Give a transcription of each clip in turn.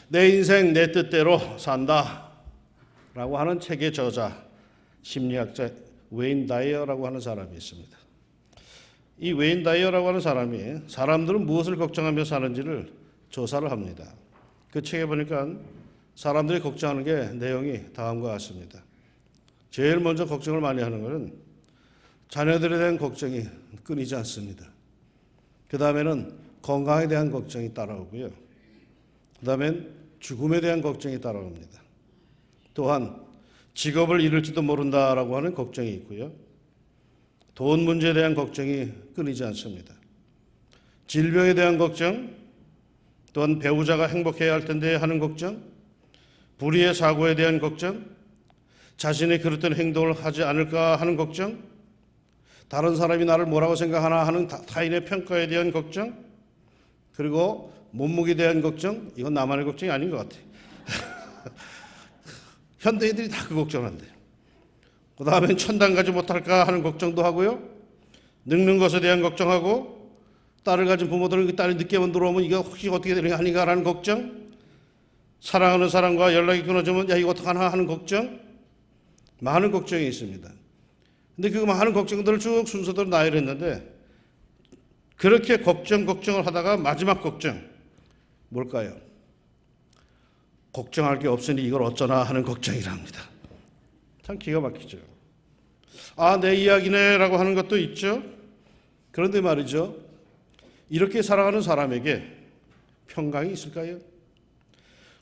내 인생 내 뜻대로 산다 라고 하는 책의 저자, 심리학자 웨인 다이어라고 하는 사람이 있습니다. 이 웨인 다이어라고 하는 사람이 사람들은 무엇을 걱정하며 사는지를 조사를 합니다. 그 책에 보니까 사람들이 걱정하는 게 내용이 다음과 같습니다. 제일 먼저 걱정을 많이 하는 것은 자녀들에 대한 걱정이 끊이지 않습니다. 그 다음에는 건강에 대한 걱정이 따라오고요. 그 다음엔 죽음에 대한 걱정이 따라옵니다. 또한 직업을 잃을지도 모른다라고 하는 걱정이 있고요. 돈 문제에 대한 걱정이 끊이지 않습니다. 질병에 대한 걱정, 또한 배우자가 행복해야 할 텐데 하는 걱정, 불의의 사고에 대한 걱정, 자신이 그릇된 행동을 하지 않을까 하는 걱정, 다른 사람이 나를 뭐라고 생각하나 하는 타인의 평가에 대한 걱정, 그리고 몸무게에 대한 걱정. 이건 나만의 걱정이 아닌 것 같아요. 현대인들이 다 그 걱정한대요. 그 다음엔 천당 가지 못할까 하는 걱정도 하고요. 늙는 것에 대한 걱정하고, 딸을 가진 부모들은 그 딸이 늦게 들어오면 이거 혹시 어떻게 되는 게 아닌가라는 걱정, 사랑하는 사람과 연락이 끊어지면 야 이거 어떡하나 하는 걱정, 많은 걱정이 있습니다. 근데 그 많은 걱정들을 쭉 순서대로 나열했는데, 그렇게 걱정을 하다가 마지막 걱정 뭘까요? 걱정할 게 없으니 이걸 어쩌나 하는 걱정이랍니다. 참 기가 막히죠. 아, 내 이야기네 라고 하는 것도 있죠. 그런데 말이죠, 이렇게 살아가는 사람에게 평강이 있을까요?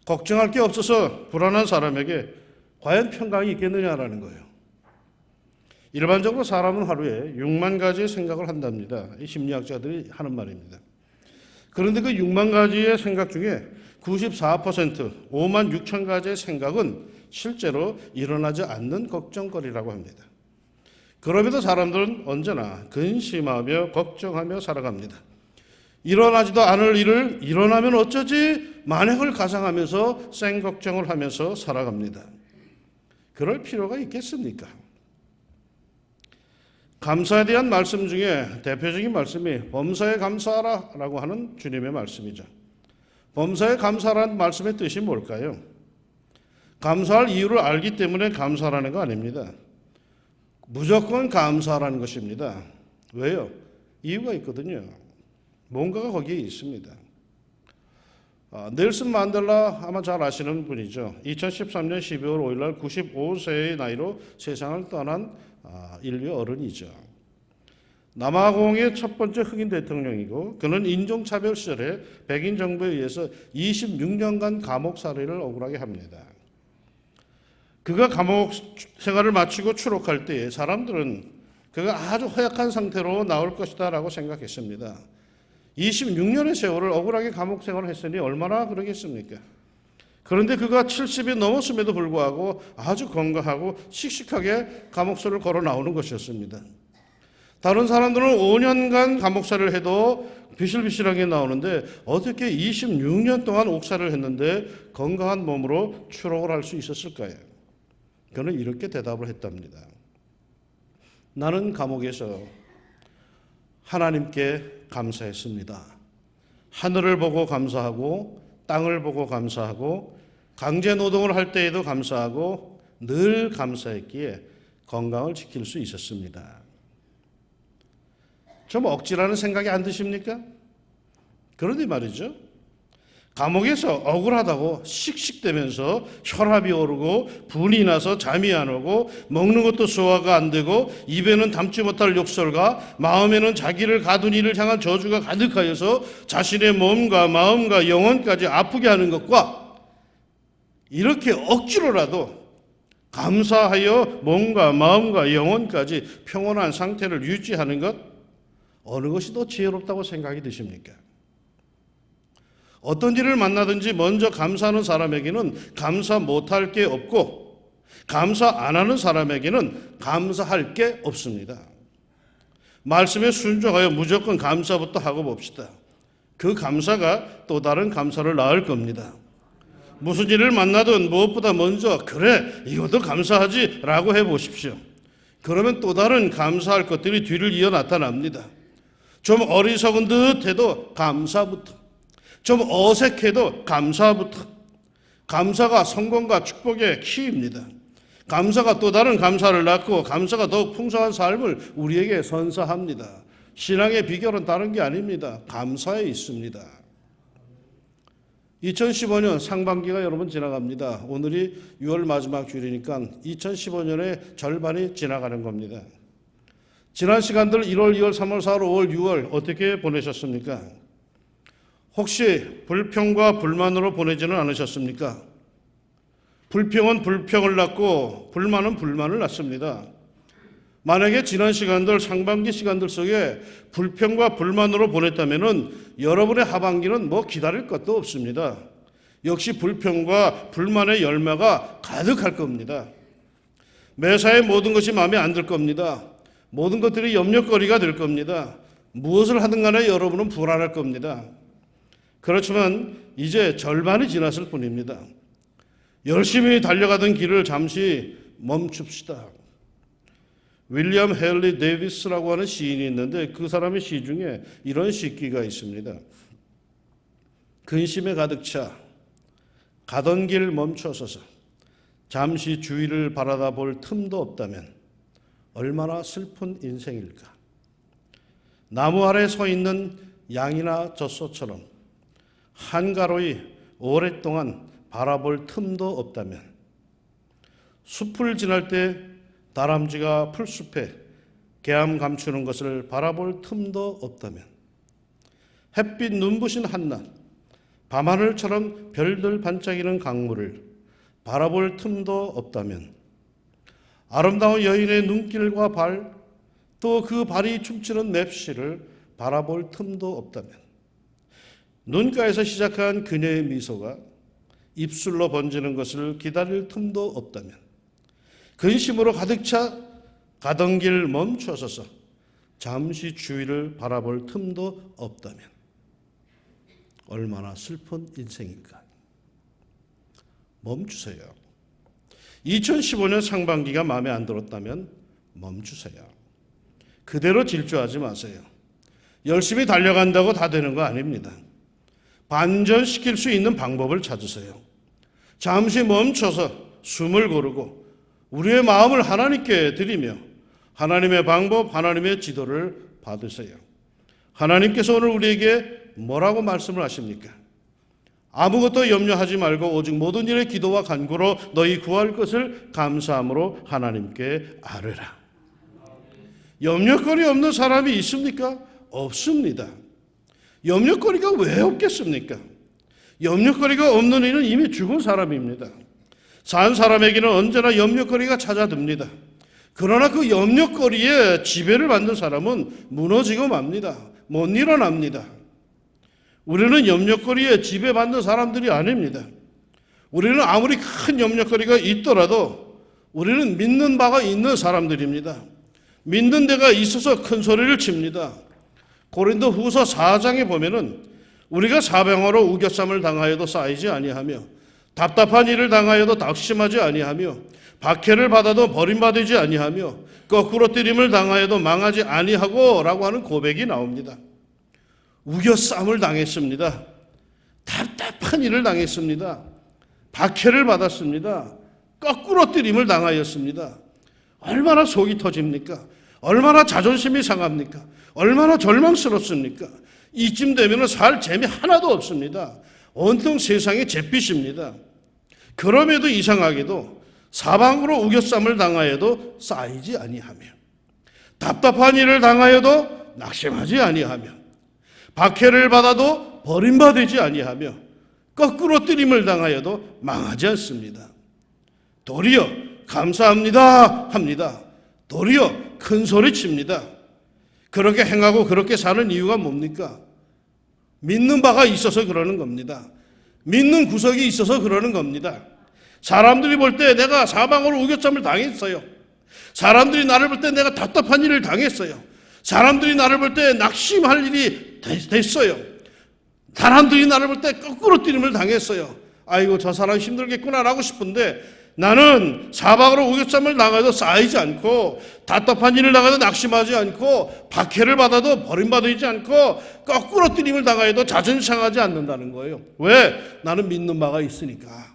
걱정할 게 없어서 불안한 사람에게 과연 평강이 있겠느냐라는 거예요. 일반적으로 사람은 하루에 6만 가지의 생각을 한답니다. 이 심리학자들이 하는 말입니다. 그런데 그 6만 가지의 생각 중에 94%, 5만 6천 가지의 생각은 실제로 일어나지 않는 걱정거리라고 합니다. 그럼에도 사람들은 언제나 근심하며 걱정하며 살아갑니다. 일어나지도 않을 일을 일어나면 어쩌지 만행을 가상하면서 생걱정을 하면서 살아갑니다. 그럴 필요가 있겠습니까? 감사에 대한 말씀 중에 대표적인 말씀이 범사에 감사하라 라고 하는 주님의 말씀이죠. 범사에 감사라는 말씀의 뜻이 뭘까요? 감사할 이유를 알기 때문에 감사라는 거 아닙니다. 무조건 감사라는 것입니다. 왜요? 이유가 있거든요. 뭔가가 거기에 있습니다. 넬슨 만델라 아마 잘 아시는 분이죠. 2013년 12월 5일 날 95세의 나이로 세상을 떠난 인류의 어른이죠. 남아공의 첫 번째 흑인 대통령이고, 그는 인종차별 시절에 백인 정부에 의해서 26년간 감옥 살이를 억울하게 합니다. 그가 감옥 생활을 마치고 추록할 때에 사람들은 그가 아주 허약한 상태로 나올 것이다 라고 생각했습니다. 26년의 세월을 억울하게 감옥 생활을 했으니 얼마나 그러겠습니까? 그런데 그가 70이 넘었음에도 불구하고 아주 건강하고 씩씩하게 감옥살이를 걸어 나오는 것이었습니다. 다른 사람들은 5년간 감옥살이를 해도 비실비실하게 나오는데 어떻게 26년 동안 옥살이를 했는데 건강한 몸으로 추록을 할 수 있었을까요? 그는 이렇게 대답을 했답니다. 나는 감옥에서 하나님께 감사했습니다. 하늘을 보고 감사하고 땅을 보고 감사하고 강제 노동을 할 때에도 감사하고 늘 감사했기에 건강을 지킬 수 있었습니다. 좀 억지라는 생각이 안 드십니까? 그런데 말이죠, 감옥에서 억울하다고 씩씩대면서 혈압이 오르고 분이 나서 잠이 안 오고 먹는 것도 소화가 안 되고 입에는 담지 못할 욕설과 마음에는 자기를 가둔 이를 향한 저주가 가득하여서 자신의 몸과 마음과 영혼까지 아프게 하는 것과 이렇게 억지로라도 감사하여 몸과 마음과 영혼까지 평온한 상태를 유지하는 것, 어느 것이 더 지혜롭다고 생각이 드십니까? 어떤 일을 만나든지 먼저 감사하는 사람에게는 감사 못할 게 없고, 감사 안 하는 사람에게는 감사할 게 없습니다. 말씀에 순종하여 무조건 감사부터 하고 봅시다. 그 감사가 또 다른 감사를 낳을 겁니다. 무슨 일을 만나든 무엇보다 먼저 그래 이것도 감사하지 라고 해보십시오. 그러면 또 다른 감사할 것들이 뒤를 이어 나타납니다. 좀 어리석은 듯 해도 감사부터, 좀 어색해도 감사부터, 감사가 성공과 축복의 키입니다. 감사가 또 다른 감사를 낳고 감사가 더욱 풍성한 삶을 우리에게 선사합니다. 신앙의 비결은 다른 게 아닙니다. 감사에 있습니다. 2015년 상반기가 여러분 지나갑니다. 오늘이 6월 마지막 주일이니까 2015년의 절반이 지나가는 겁니다. 지난 시간들 1월, 2월, 3월, 4월, 5월, 6월 어떻게 보내셨습니까? 혹시 불평과 불만으로 보내지는 않으셨습니까? 불평은 불평을 낳고 불만은 불만을 낳습니다. 만약에 지난 시간들, 상반기 시간들 속에 불평과 불만으로 보냈다면 여러분의 하반기는 뭐 기다릴 것도 없습니다. 역시 불평과 불만의 열매가 가득할 겁니다. 매사에 모든 것이 마음에 안 들 겁니다. 모든 것들이 염려거리가 될 겁니다. 무엇을 하든 간에 여러분은 불안할 겁니다. 그렇지만 이제 절반이 지났을 뿐입니다. 열심히 달려가던 길을 잠시 멈춥시다. 윌리엄 헨리 데이비스라고 하는 시인이 있는데 그 사람의 시 중에 이런 시기가 있습니다. 근심에 가득 차 가던 길 멈춰서서 잠시 주위를 바라다 볼 틈도 없다면 얼마나 슬픈 인생일까. 나무 아래 서 있는 양이나 젖소처럼 한가로이 오랫동안 바라볼 틈도 없다면, 숲을 지날 때 다람쥐가 풀숲에 개암 감추는 것을 바라볼 틈도 없다면, 햇빛 눈부신 한낮 밤하늘처럼 별들 반짝이는 강물을 바라볼 틈도 없다면, 아름다운 여인의 눈길과 발, 또 그 발이 춤추는 맵시를 바라볼 틈도 없다면, 눈가에서 시작한 그녀의 미소가 입술로 번지는 것을 기다릴 틈도 없다면, 근심으로 가득 차 가던 길 멈춰서서 잠시 주위를 바라볼 틈도 없다면 얼마나 슬픈 인생일까. 멈추세요. 2015년 상반기가 마음에 안 들었다면 멈추세요. 그대로 질주하지 마세요. 열심히 달려간다고 다 되는 거 아닙니다. 반전시킬 수 있는 방법을 찾으세요. 잠시 멈춰서 숨을 고르고 우리의 마음을 하나님께 드리며 하나님의 방법, 하나님의 지도를 받으세요. 하나님께서 오늘 우리에게 뭐라고 말씀을 하십니까? 아무것도 염려하지 말고 오직 모든 일에 기도와 간구로 너희 구할 것을 감사함으로 하나님께 아뢰라. 염려거리 없는 사람이 있습니까? 없습니다. 염려거리가 왜 없겠습니까? 염려거리가 없는 이는 이미 죽은 사람입니다. 산 사람에게는 언제나 염려거리가 찾아듭니다. 그러나 그 염려거리에 지배를 받는 사람은 무너지고 맙니다. 못 일어납니다. 우리는 염려거리에 지배받는 사람들이 아닙니다. 우리는 아무리 큰 염려거리가 있더라도 우리는 믿는 바가 있는 사람들입니다. 믿는 데가 있어서 큰 소리를 칩니다. 고린도 후서 4장에 보면은 우리가 사방으로 우겨쌈을 당하여도 쌓이지 아니하며 답답한 일을 당하여도 낙심하지 아니하며 박해를 받아도 버림받지 아니하며 거꾸로 뜨림을 당하여도 망하지 아니하고 라고 하는 고백이 나옵니다. 우겨쌈을 당했습니다. 답답한 일을 당했습니다. 박해를 받았습니다. 거꾸로 뜨림을 당하였습니다. 얼마나 속이 터집니까? 얼마나 자존심이 상합니까? 얼마나 절망스럽습니까? 이쯤 되면 살 재미 하나도 없습니다. 온통 세상의 잿빛입니다. 그럼에도 이상하게도 사방으로 우겨쌈을 당하여도 쌓이지 아니하며 답답한 일을 당하여도 낙심하지 아니하며 박해를 받아도 버림받지 아니하며 거꾸로 뜨림을 당하여도 망하지 않습니다. 도리어 감사합니다 합니다. 도리어 큰 소리칩니다. 그렇게 행하고 그렇게 사는 이유가 뭡니까? 믿는 바가 있어서 그러는 겁니다. 믿는 구석이 있어서 그러는 겁니다. 사람들이 볼 때 내가 사방으로 우겨쌈을 당했어요. 사람들이 나를 볼 때 내가 답답한 일을 당했어요. 사람들이 나를 볼 때 낙심할 일이 됐어요. 사람들이 나를 볼 때 거꾸로 뛰림을 당했어요. 아이고 저 사람 힘들겠구나 라고 싶은데 나는 사방으로 우겨쌈을 당해도 쌓이지 않고 답답한 일을 당해도 낙심하지 않고 박해를 받아도 버림받지 않고 거꾸로 뛰림을 당해도 자존심 상하지 않는다는 거예요. 왜? 나는 믿는 바가 있으니까.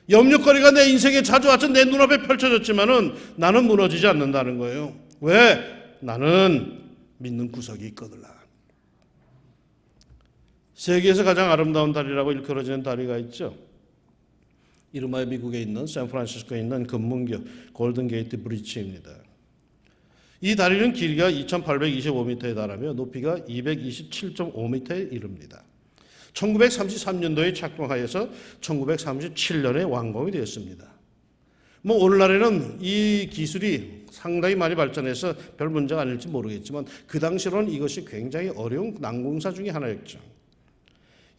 염려거리가 내 인생에 자주 와서 내 눈앞에 펼쳐졌지만은 나는 무너지지 않는다는 거예요. 왜? 나는 믿는 구석이 있거든. 세계에서 가장 아름다운 다리라고 일컬어지는 다리가 있죠. 이름하여 미국에 있는 샌프란시스코에 있는 금문교 골든게이트 브릿지입니다. 이 다리는 길이가 2825m에 달하며 높이가 227.5m에 이릅니다. 1933년도에 착공하여서 1937년에 완공이 되었습니다. 오늘날에는 이 기술이 상당히 많이 발전해서 별 문제가 아닐지 모르겠지만 그 당시로는 이것이 굉장히 어려운 난공사 중에 하나였죠.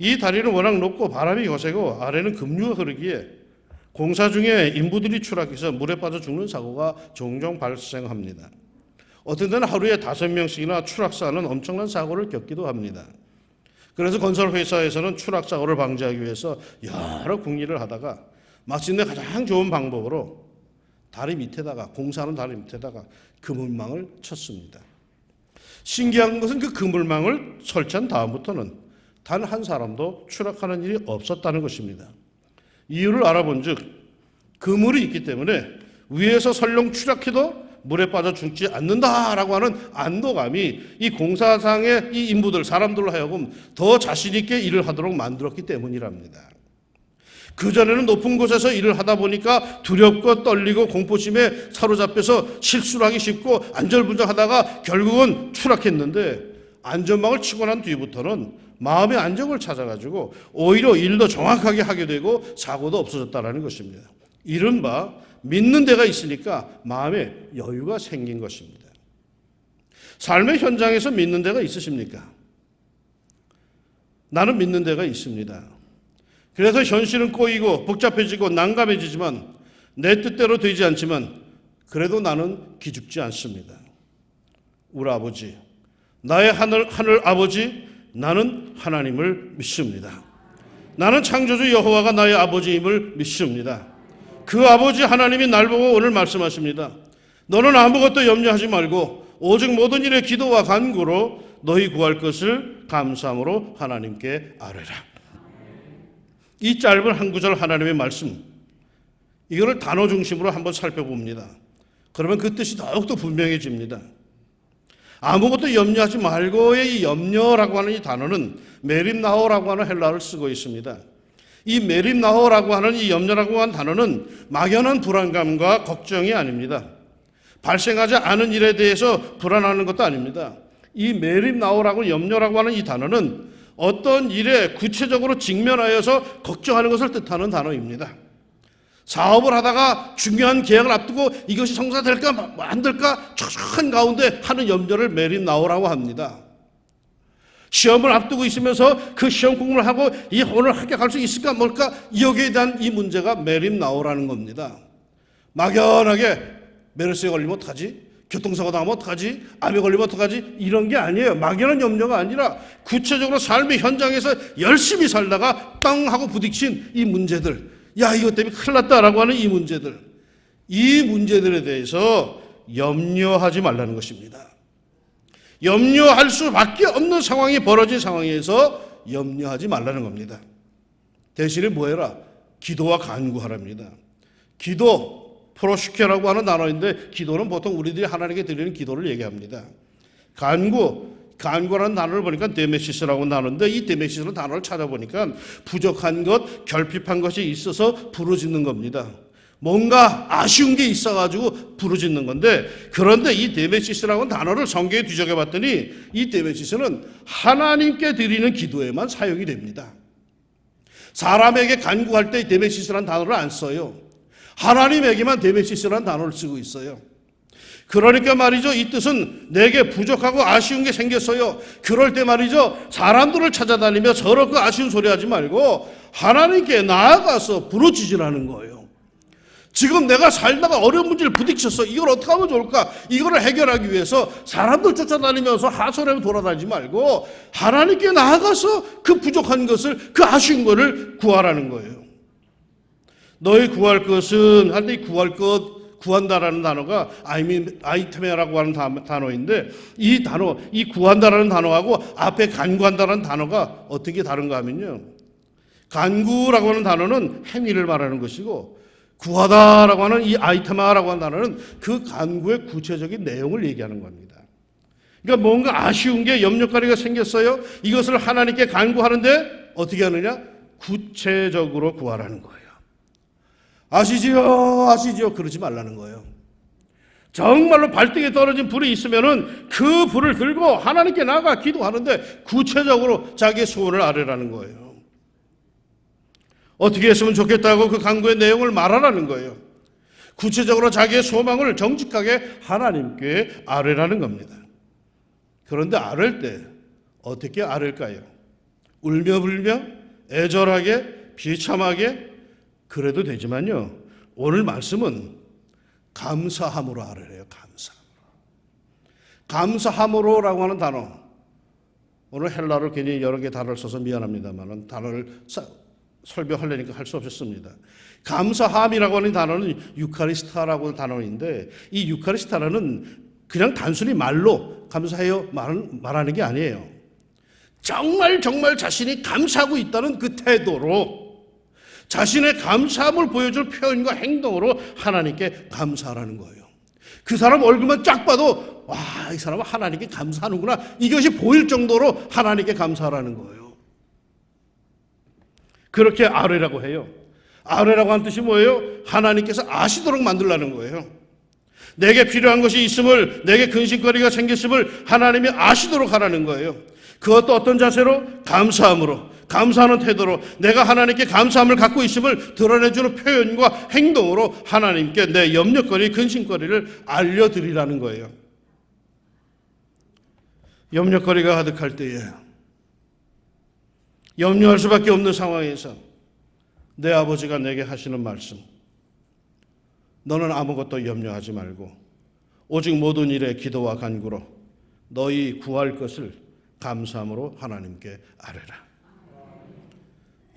이 다리는 워낙 높고 바람이 거세고 아래는 급류가 흐르기에 공사 중에 인부들이 추락해서 물에 빠져 죽는 사고가 종종 발생합니다. 어떤 때는 하루에 5명씩이나 추락사는 엄청난 사고를 겪기도 합니다. 그래서 건설회사에서는 추락사고를 방지하기 위해서 여러 궁리를 하다가 마침내 가장 좋은 방법으로 다리 밑에다가 공사하는 다리 밑에다가 그물망을 쳤습니다. 신기한 것은 그 그물망을 설치한 다음부터는 단 한 사람도 추락하는 일이 없었다는 것입니다. 이유를 알아본 즉 그물이 있기 때문에 위에서 설령 추락해도 물에 빠져 죽지 않는다라고 하는 안도감이 이 공사상의 이 인부들, 사람들로 하여금 더 자신 있게 일을 하도록 만들었기 때문이랍니다. 그전에는 높은 곳에서 일을 하다 보니까 두렵고 떨리고 공포심에 사로잡혀서 실수를 하기 쉽고 안절부절하다가 결국은 추락했는데 안전망을 치고 난 뒤부터는 마음의 안정을 찾아가지고 오히려 일도 정확하게 하게 되고 사고도 없어졌다는 것입니다. 이른바 믿는 데가 있으니까 마음에 여유가 생긴 것입니다. 삶의 현장에서 믿는 데가 있으십니까? 나는 믿는 데가 있습니다. 그래서 현실은 꼬이고 복잡해지고 난감해지지만 내 뜻대로 되지 않지만 그래도 나는 기죽지 않습니다. 우리 아버지, 나의 하늘 아버지, 나는 하나님을 믿습니다. 나는 창조주 여호와가 나의 아버지임을 믿습니다. 그 아버지 하나님이 날 보고 오늘 말씀하십니다. 너는 아무것도 염려하지 말고 오직 모든 일에 기도와 간구로 너희 구할 것을 감사함으로 하나님께 아뢰라. 이 짧은 한 구절 하나님의 말씀, 이거를 단어 중심으로 한번 살펴봅니다. 그러면 그 뜻이 더욱더 분명해집니다. 아무것도 염려하지 말고의 이 염려라고 하는 이 단어는 메림나호라고 하는 헬라어를 쓰고 있습니다. 이 메림나호라고 하는 이 염려라고 하는 단어는 막연한 불안감과 걱정이 아닙니다. 발생하지 않은 일에 대해서 불안하는 것도 아닙니다. 이 메림나호라고 염려라고 하는 이 단어는 어떤 일에 구체적으로 직면하여서 걱정하는 것을 뜻하는 단어입니다. 사업을 하다가 중요한 계약을 앞두고 이것이 성사될까 안 될까 촉촉한 가운데 하는 염려를 메림나호라고 합니다. 시험을 앞두고 있으면서 그 시험 공부를 하고 오늘 합격할 수 있을까 뭘까 여기에 대한 이 문제가 메림나호라는 겁니다. 막연하게 메르스에 걸리면 어떡하지? 교통사고 나면 어떡하지? 암에 걸리면 어떡하지? 이런 게 아니에요. 막연한 염려가 아니라 구체적으로 삶의 현장에서 열심히 살다가 땅 하고 부딪힌 이 문제들, 야 이것 때문에 큰일 났다라고 하는 이 문제들에 대해서 염려하지 말라는 것입니다. 염려할 수밖에 없는 상황이 벌어진 상황에서 염려하지 말라는 겁니다. 대신에 뭐해라? 기도와 간구하랍니다. 기도, 프로슈케라고 하는 단어인데 기도는 보통 우리들이 하나님께 드리는 기도를 얘기합니다. 간구라는 단어를 보니까 데메시스라고 하는데 이 데메시스라는 단어를 찾아보니까 부족한 것, 결핍한 것이 있어서 부르짖는 겁니다. 뭔가 아쉬운 게 있어가지고 부르짖는 건데 그런데 이 데메시스라고 하는 단어를 성경에 뒤적여 봤더니 이 데메시스는 하나님께 드리는 기도에만 사용이 됩니다. 사람에게 간구할 때 데메시스라는 단어를 안 써요. 하나님에게만 데메시스라는 단어를 쓰고 있어요. 그러니까 말이죠. 이 뜻은 내게 부족하고 아쉬운 게 생겼어요. 그럴 때 말이죠. 사람들을 찾아다니며 서로 그 아쉬운 소리 하지 말고 하나님께 나아가서 부르짖으라는 거예요. 지금 내가 살다가 어려운 문제를 부딪혔어. 이걸 어떻게 하면 좋을까? 이걸 해결하기 위해서 사람들 쫓아다니면서 하소연하며 돌아다니지 말고 하나님께 나아가서 그 부족한 것을, 그 아쉬운 것을 구하라는 거예요. 너희 구할 것은 할 때 구할 것, 구한다라는 단어가 아이테메라고 하는 단어인데 이 단어, 이 구한다라는 단어하고 앞에 간구한다라는 단어가 어떻게 다른가 하면요. 간구라고 하는 단어는 행위를 말하는 것이고 구하다라고 하는 이 아이테마라고 하는 단어는 그 간구의 구체적인 내용을 얘기하는 겁니다. 그러니까 뭔가 아쉬운 게 염려거리가 생겼어요. 이것을 하나님께 간구하는데 어떻게 하느냐? 구체적으로 구하라는 거예요. 아시지요? 그러지 말라는 거예요. 정말로 발등에 떨어진 불이 있으면은 그 불을 들고 하나님께 나가 기도하는데 구체적으로 자기의 소원을 아뢰라는 거예요. 어떻게 했으면 좋겠다고 그 간구의 내용을 말하라는 거예요. 구체적으로 자기의 소망을 정직하게 하나님께 아뢰라는 겁니다. 그런데 아뢰 때 어떻게 아뢰일까요? 울며불며 애절하게 비참하게 그래도 되지만요. 오늘 말씀은 감사함으로 아뢰래요. 감사함으로라고 하는 단어. 오늘 헬라어를 괜히 여러 개 단어를 써서 미안합니다만 단어를 설명하려니까 할 수 없었습니다. 감사함이라고 하는 단어는 유카리스타라고 하는 단어인데 이 유카리스타라는 그냥 단순히 말로 감사해요 말하는 게 아니에요. 정말 자신이 감사하고 있다는 그 태도로 자신의 감사함을 보여줄 표현과 행동으로 하나님께 감사하라는 거예요. 그 사람 얼굴만 쫙 봐도 와, 이 사람은 하나님께 감사하는구나. 이것이 보일 정도로 하나님께 감사하라는 거예요. 그렇게 아뢰라고 해요. 아뢰라고 하는 뜻이 뭐예요? 하나님께서 아시도록 만들라는 거예요. 내게 필요한 것이 있음을, 내게 근심거리가 생겼음을 하나님이 아시도록 하라는 거예요. 그것도 어떤 자세로? 감사함으로, 감사하는 태도로 내가 하나님께 감사함을 갖고 있음을 드러내주는 표현과 행동으로 하나님께 내 염려거리, 근심거리를 알려드리라는 거예요. 염려거리가 가득할 때에, 염려할 수밖에 없는 상황에서 내 아버지가 내게 하시는 말씀, 너는 아무것도 염려하지 말고 오직 모든 일에 기도와 간구로 너희 구할 것을 감사함으로 하나님께 아뢰라.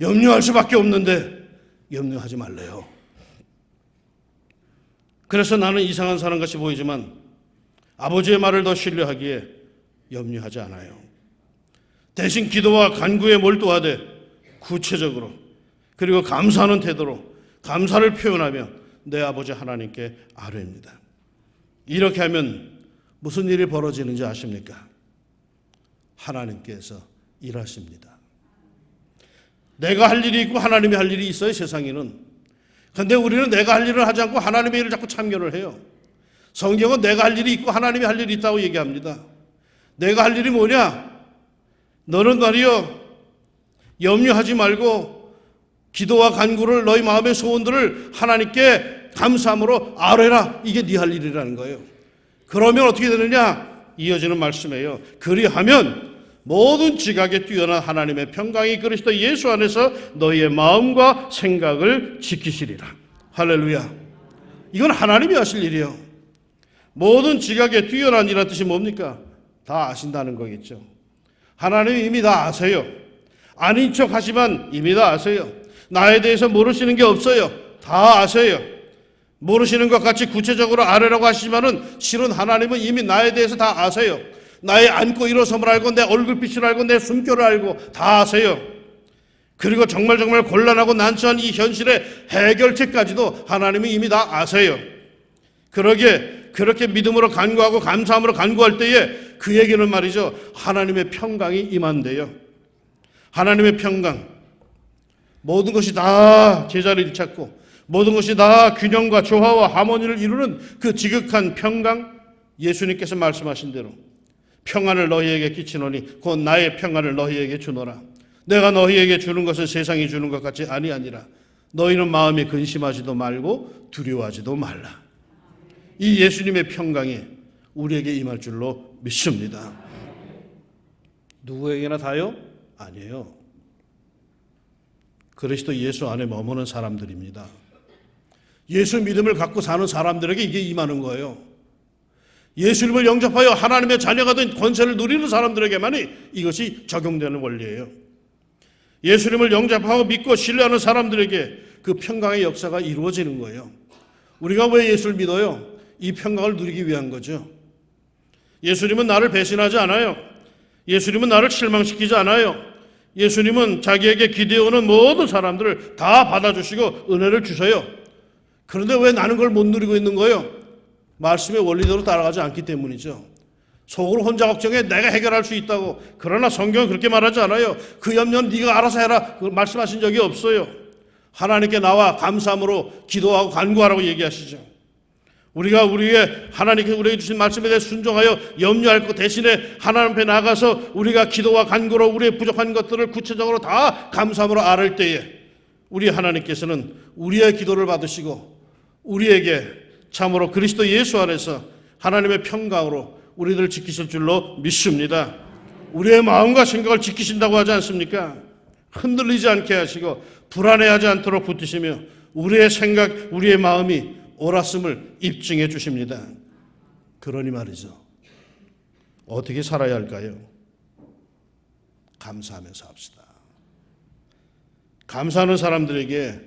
염려할 수밖에 없는데 염려하지 말래요. 그래서 나는 이상한 사람 같이 보이지만 아버지의 말을 더 신뢰하기에 염려하지 않아요. 대신 기도와 간구에 몰두하되 구체적으로 그리고 감사하는 태도로 감사를 표현하며 내 아버지 하나님께 아뢰입니다. 이렇게 하면 무슨 일이 벌어지는지 아십니까? 하나님께서 일하십니다. 내가 할 일이 있고 하나님이 할 일이 있어요, 세상에는. 그런데 우리는 내가 할 일을 하지 않고 하나님의 일을 자꾸 참견을 해요. 성경은 내가 할 일이 있고 하나님이 할 일이 있다고 얘기합니다. 내가 할 일이 뭐냐? 너는 말이요, 염려하지 말고 기도와 간구를 너희 마음의 소원들을 하나님께 감사함으로 아뢰라. 이게 네 할 일이라는 거예요. 그러면 어떻게 되느냐? 이어지는 말씀이에요. 그리하면 모든 지각에 뛰어난 하나님의 평강이 그리스도 예수 안에서 너희의 마음과 생각을 지키시리라. 할렐루야. 이건 하나님이 하실 일이에요. 모든 지각에 뛰어난 이라는 뜻이 뭡니까? 다 아신다는 거겠죠. 하나님이 이미 다 아세요. 아닌 척 하지만 이미 다 아세요. 나에 대해서 모르시는 게 없어요. 다 아세요. 모르시는 것 같이 구체적으로 아뢰라고 하시지만은 실은 하나님은 이미 나에 대해서 다 아세요. 나의 앉고 일어섬을 알고 내 얼굴빛을 알고 내 숨결을 알고 다 아세요. 그리고 정말 곤란하고 난처한 이 현실의 해결책까지도 하나님이 이미 다 아세요. 그렇게 믿음으로 간구하고 감사함으로 간구할 때에 그에게는 말이죠, 하나님의 평강이 임한대요. 하나님의 평강. 모든 것이 다 제자리를 찾고 모든 것이 다 균형과 조화와 하모니를 이루는 그 지극한 평강, 예수님께서 말씀하신 대로 평안을 너희에게 끼치노니 곧 나의 평안을 너희에게 주노라. 내가 너희에게 주는 것은 세상이 주는 것 같이 아니하니라. 너희는 마음에 근심하지도 말고 두려워하지도 말라. 이 예수님의 평강이 우리에게 임할 줄로 믿습니다. 누구에게나 다요? 아니에요. 그리스도 예수 안에 머무는 사람들입니다. 예수 믿음을 갖고 사는 사람들에게 이게 임하는 거예요. 예수님을 영접하여 하나님의 자녀가 된 권세를 누리는 사람들에게만이 이것이 적용되는 원리예요. 예수님을 영접하고 믿고 신뢰하는 사람들에게 그 평강의 역사가 이루어지는 거예요. 우리가 왜 예수를 믿어요? 이 평강을 누리기 위한 거죠. 예수님은 나를 배신하지 않아요. 예수님은 나를 실망시키지 않아요. 예수님은 자기에게 기대오는 모든 사람들을 다 받아주시고 은혜를 주셔요. 그런데 왜 나는 그걸 못 누리고 있는 거예요? 말씀의 원리대로 따라가지 않기 때문이죠. 속으로 혼자 걱정해 내가 해결할 수 있다고. 그러나 성경은 그렇게 말하지 않아요. 그 염려는 네가 알아서 해라. 말씀하신 적이 없어요. 하나님께 나와 감사함으로 기도하고 간구하라고 얘기하시죠. 우리가 하나님께 우리에게 주신 말씀에 대해 순종하여 염려할 것 대신에 하나님 앞에 나가서 우리가 기도와 간구로 우리의 부족한 것들을 구체적으로 다 감사함으로 아뢰을 때에 우리 하나님께서는 우리의 기도를 받으시고 우리에게 참으로 그리스도 예수 안에서 하나님의 평강으로 우리들을 지키실 줄로 믿습니다. 우리의 마음과 생각을 지키신다고 하지 않습니까? 흔들리지 않게 하시고 불안해하지 않도록 붙드시며 우리의 생각, 우리의 마음이 옳았음을 입증해 주십니다. 그러니 말이죠. 어떻게 살아야 할까요? 감사하면서 합시다. 감사하는 사람들에게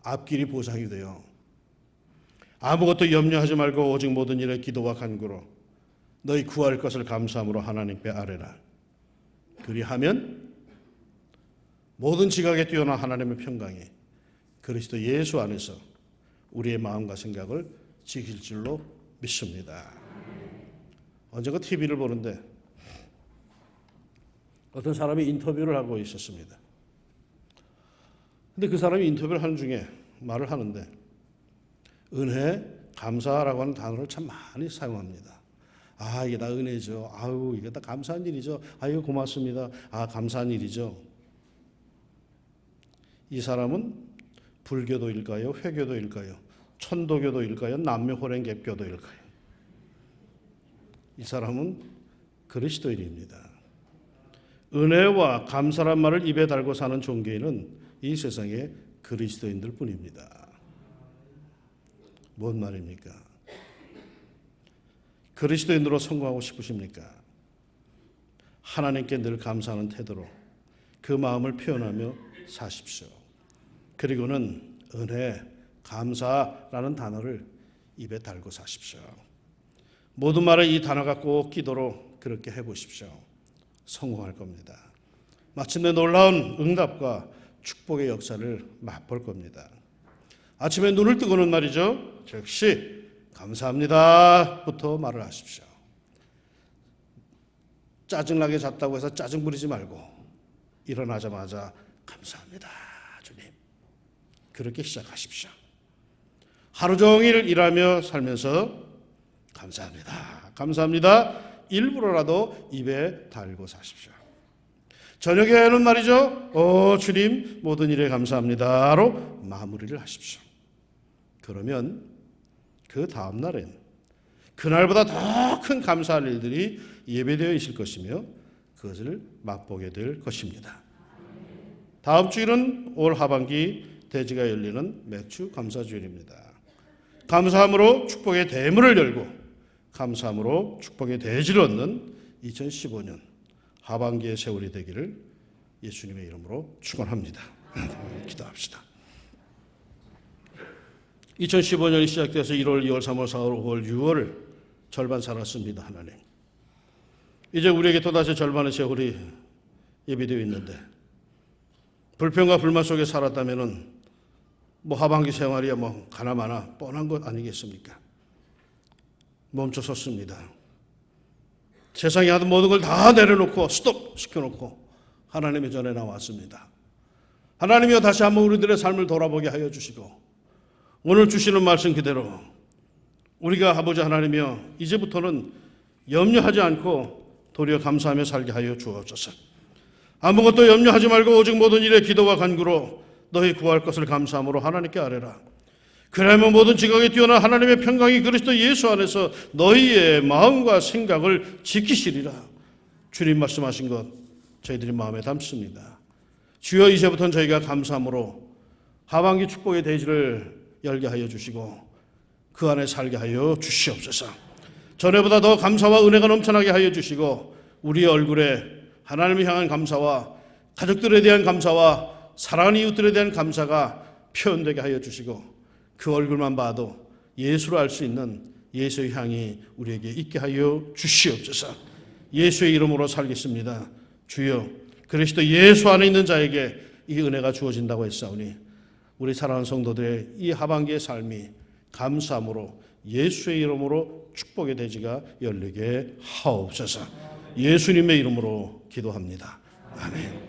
앞길이 보장이 돼요. 아무것도 염려하지 말고 오직 모든 일에 기도와 간구로 너희 구할 것을 감사함으로 하나님께 아뢰라. 그리하면 모든 지각에 뛰어난 하나님의 평강이 그리스도 예수 안에서 우리의 마음과 생각을 지킬 줄로 믿습니다. 언젠가 TV를 보는데 어떤 사람이 인터뷰를 하고 있었습니다. 근데 그 사람이 인터뷰를 하는 중에 말을 하는데 은혜, 감사라고 하는 단어를 참 많이 사용합니다. 아, 이게 다 은혜죠. 아유, 이게 다 감사한 일이죠. 아유, 고맙습니다. 아, 감사한 일이죠. 이 사람은 불교도일까요? 회교도일까요? 천도교도일까요? 남묘호랭개교도일까요? 이 사람은 그리스도인입니다. 은혜와 감사란 말을 입에 달고 사는 종교인은 이 세상에 그리스도인들 뿐입니다. 뭔 말입니까? 그리스도인으로 성공하고 싶으십니까? 하나님께 늘 감사하는 태도로 그 마음을 표현하며 사십시오. 그리고는 은혜, 감사라는 단어를 입에 달고 사십시오. 모든 말에 이 단어가 꼭 기도로 그렇게 해보십시오. 성공할 겁니다. 마침내 놀라운 응답과 축복의 역사를 맛볼 겁니다. 아침에 눈을 뜨고는 말이죠. 즉시 감사합니다부터 말을 하십시오. 짜증나게 잤다고 해서 짜증 부리지 말고 일어나자마자 감사합니다. 주님. 그렇게 시작하십시오. 하루 종일 일하며 살면서 감사합니다. 감사합니다. 일부러라도 입에 달고 사십시오. 저녁에는 말이죠. 주님 모든 일에 감사합니다로 마무리를 하십시오. 그러면 그 다음 날엔 그날보다 더 큰 감사할 일들이 예배되어 있을 것이며 그것을 맛보게 될 것입니다. 다음 주일은 올 하반기 대지가 열리는 맥주 감사주일입니다. 감사함으로 축복의 대문을 열고 감사함으로 축복의 대지를 얻는 2015년 하반기의 세월이 되기를 예수님의 이름으로 축원합니다. 기도합시다. 2015년이 시작돼서 1월, 2월, 3월, 4월, 5월, 6월을 절반 살았습니다. 하나님. 이제 우리에게 또다시 절반의 세월이 예비되어 있는데 불평과 불만 속에 살았다면은 하반기 생활이야 가나마나 뻔한 것 아니겠습니까? 멈춰섰습니다. 세상에 하던 모든 걸 다 내려놓고 스톱 시켜놓고 하나님의 전에 나왔습니다. 하나님이여 다시 한번 우리들의 삶을 돌아보게 하여 주시고 오늘 주시는 말씀 그대로 우리가 아버지 하나님이여 이제부터는 염려하지 않고 도리어 감사하며 살게 하여 주옵소서. 아무것도 염려하지 말고 오직 모든 일에 기도와 간구로 너희 구할 것을 감사함으로 하나님께 아뢰라. 그러면 모든 지각에 뛰어난 하나님의 평강이 그리스도 예수 안에서 너희의 마음과 생각을 지키시리라. 주님 말씀하신 것 저희들이 마음에 담습니다. 주여 이제부터는 저희가 감사함으로 하반기 축복의 대지를 열게 하여 주시고 그 안에 살게 하여 주시옵소서. 전에보다 더 감사와 은혜가 넘쳐나게 하여 주시고 우리의 얼굴에 하나님을 향한 감사와 가족들에 대한 감사와 사랑하는 이웃들에 대한 감사가 표현되게 하여 주시고 그 얼굴만 봐도 예수를 알 수 있는 예수의 향이 우리에게 있게 하여 주시옵소서. 예수의 이름으로 살겠습니다. 주여 그리스도 예수 안에 있는 자에게 이 은혜가 주어진다고 했사오니 우리 사랑하는 성도들의 이 하반기의 삶이 감사함으로 예수의 이름으로 축복의 대지가 열리게 하옵소서. 예수님의 이름으로 기도합니다. 아멘.